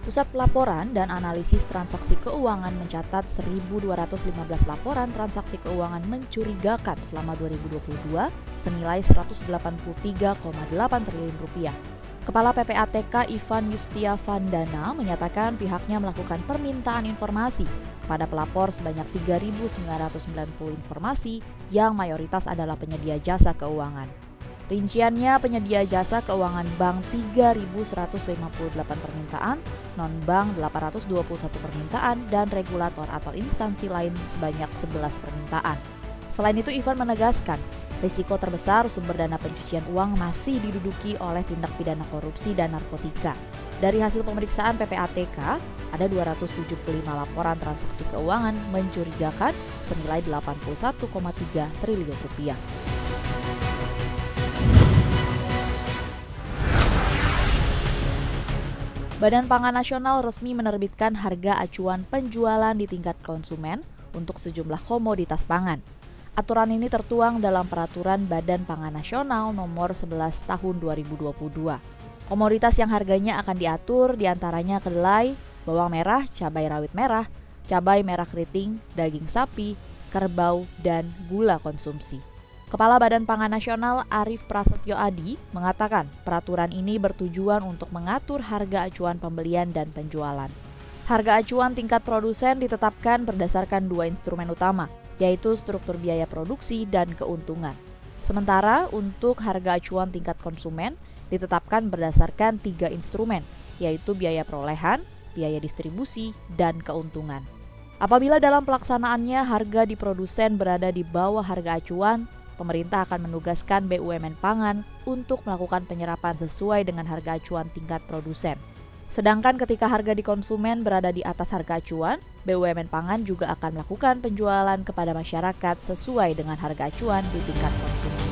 Pusat Pelaporan dan Analisis Transaksi Keuangan mencatat 1.215 laporan transaksi keuangan mencurigakan selama 2022 senilai 183,8 triliun rupiah. Kepala PPATK Ivan Yustiavandana menyatakan pihaknya melakukan permintaan informasi kepada pelapor sebanyak 3.990 informasi yang mayoritas adalah penyedia jasa keuangan. Rinciannya, penyedia jasa keuangan bank 3.158 permintaan, non-bank 821 permintaan, dan regulator atau instansi lain sebanyak 11 permintaan. Selain itu, Ivan menegaskan, risiko terbesar sumber dana pencucian uang masih diduduki oleh tindak pidana korupsi dan narkotika. Dari hasil pemeriksaan PPATK, ada 275 laporan transaksi keuangan mencurigakan senilai 81,3 triliun rupiah. Badan Pangan Nasional resmi menerbitkan harga acuan penjualan di tingkat konsumen untuk sejumlah komoditas pangan. Aturan ini tertuang dalam Peraturan Badan Pangan Nasional Nomor 11 Tahun 2022. Komoditas yang harganya akan diatur diantaranya kedelai, bawang merah, cabai rawit merah, cabai merah keriting, daging sapi, kerbau, dan gula konsumsi. Kepala Badan Pangan Nasional Arief Prasetyo Adi mengatakan peraturan ini bertujuan untuk mengatur harga acuan pembelian dan penjualan. Harga acuan tingkat produsen ditetapkan berdasarkan dua instrumen utama, yaitu struktur biaya produksi dan keuntungan. Sementara untuk harga acuan tingkat konsumen ditetapkan berdasarkan tiga instrumen, yaitu biaya perolehan, biaya distribusi, dan keuntungan. Apabila dalam pelaksanaannya harga di produsen berada di bawah harga acuan, pemerintah akan menugaskan BUMN pangan untuk melakukan penyerapan sesuai dengan harga acuan tingkat produsen. Sedangkan ketika harga di konsumen berada di atas harga acuan, BUMN pangan juga akan melakukan penjualan kepada masyarakat sesuai dengan harga acuan di tingkat konsumen.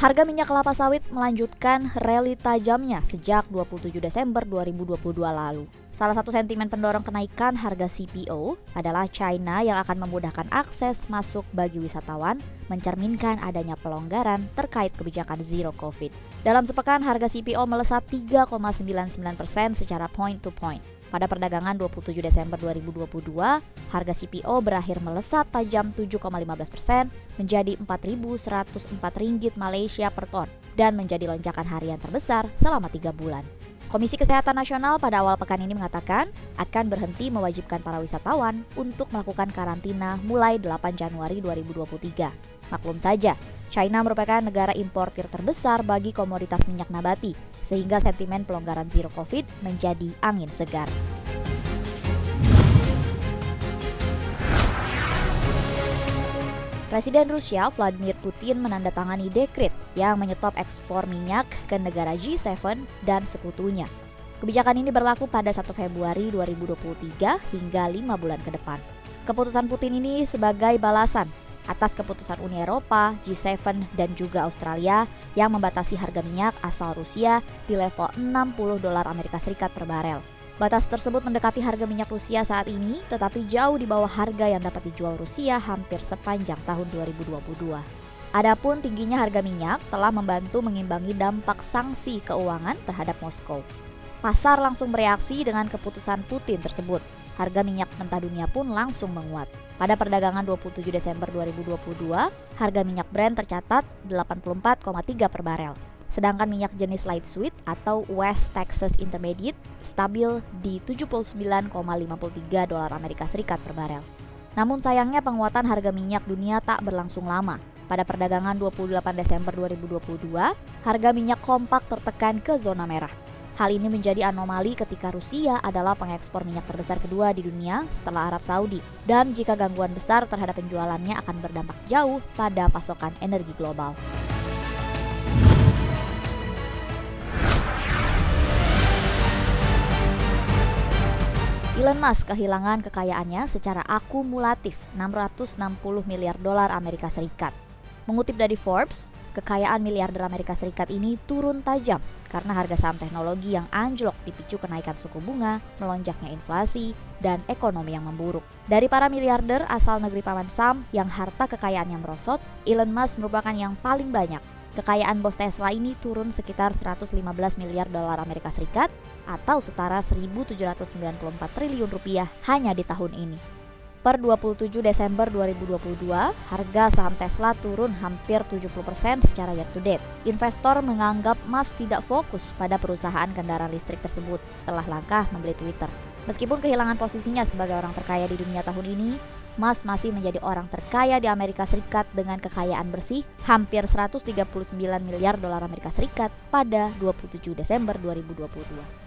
Harga minyak kelapa sawit melanjutkan rally tajamnya sejak 27 Desember 2022 lalu. Salah satu sentimen pendorong kenaikan harga CPO adalah China yang akan memudahkan akses masuk bagi wisatawan, mencerminkan adanya pelonggaran terkait kebijakan Zero Covid. Dalam sepekan, harga CPO melesat 3,99% secara point to point. Pada perdagangan 27 Desember 2022, harga CPO berakhir melesat tajam 7,15% menjadi Rp4.104 Malaysia per ton dan menjadi lonjakan harian terbesar selama 3 bulan. Komisi Kesehatan Nasional pada awal pekan ini mengatakan akan berhenti mewajibkan para wisatawan untuk melakukan karantina mulai 8 Januari 2023. Maklum saja, China merupakan negara importir terbesar bagi komoditas minyak nabati, sehingga sentimen pelonggaran Zero Covid menjadi angin segar. Presiden Rusia Vladimir Putin menandatangani dekret yang menyetop ekspor minyak ke negara G7 dan sekutunya. Kebijakan ini berlaku pada 1 Februari 2023 hingga 5 bulan ke depan. Keputusan Putin ini sebagai balasan atas keputusan Uni Eropa, G7, dan juga Australia yang membatasi harga minyak asal Rusia di level $60 Amerika Serikat per barel. Batas tersebut mendekati harga minyak Rusia saat ini, tetapi jauh di bawah harga yang dapat dijual Rusia hampir sepanjang tahun 2022. Adapun tingginya harga minyak telah membantu mengimbangi dampak sanksi keuangan terhadap Moskow. Pasar langsung bereaksi dengan keputusan Putin tersebut. Harga minyak mentah dunia pun langsung menguat. Pada perdagangan 27 Desember 2022, harga minyak Brent tercatat 84,3 per barel. Sedangkan minyak jenis light sweet atau West Texas Intermediate stabil di $79,53 Amerika Serikat per barel. Namun sayangnya penguatan harga minyak dunia tak berlangsung lama. Pada perdagangan 28 Desember 2022, harga minyak kompak tertekan ke zona merah. Hal ini menjadi anomali ketika Rusia adalah pengekspor minyak terbesar kedua di dunia setelah Arab Saudi. Dan jika gangguan besar terhadap penjualannya akan berdampak jauh pada pasokan energi global. Elon Musk kehilangan kekayaannya secara akumulatif $660 miliar Amerika Serikat. Mengutip dari Forbes, kekayaan miliarder Amerika Serikat ini turun tajam karena harga saham teknologi yang anjlok dipicu kenaikan suku bunga, melonjaknya inflasi, dan ekonomi yang memburuk. Dari para miliarder asal negeri paman Sam yang harta kekayaannya merosot, Elon Musk merupakan yang paling banyak. Kekayaan bos Tesla ini turun sekitar 115 miliar dolar Amerika Serikat atau setara 1.794 triliun rupiah hanya di tahun ini. Per 27 Desember 2022, harga saham Tesla turun hampir 70% secara year to date. Investor menganggap Musk tidak fokus pada perusahaan kendaraan listrik tersebut setelah langkah membeli Twitter. Meskipun kehilangan posisinya sebagai orang terkaya di dunia tahun ini, Musk masih menjadi orang terkaya di Amerika Serikat dengan kekayaan bersih hampir 139 miliar dolar Amerika Serikat pada 27 Desember 2022.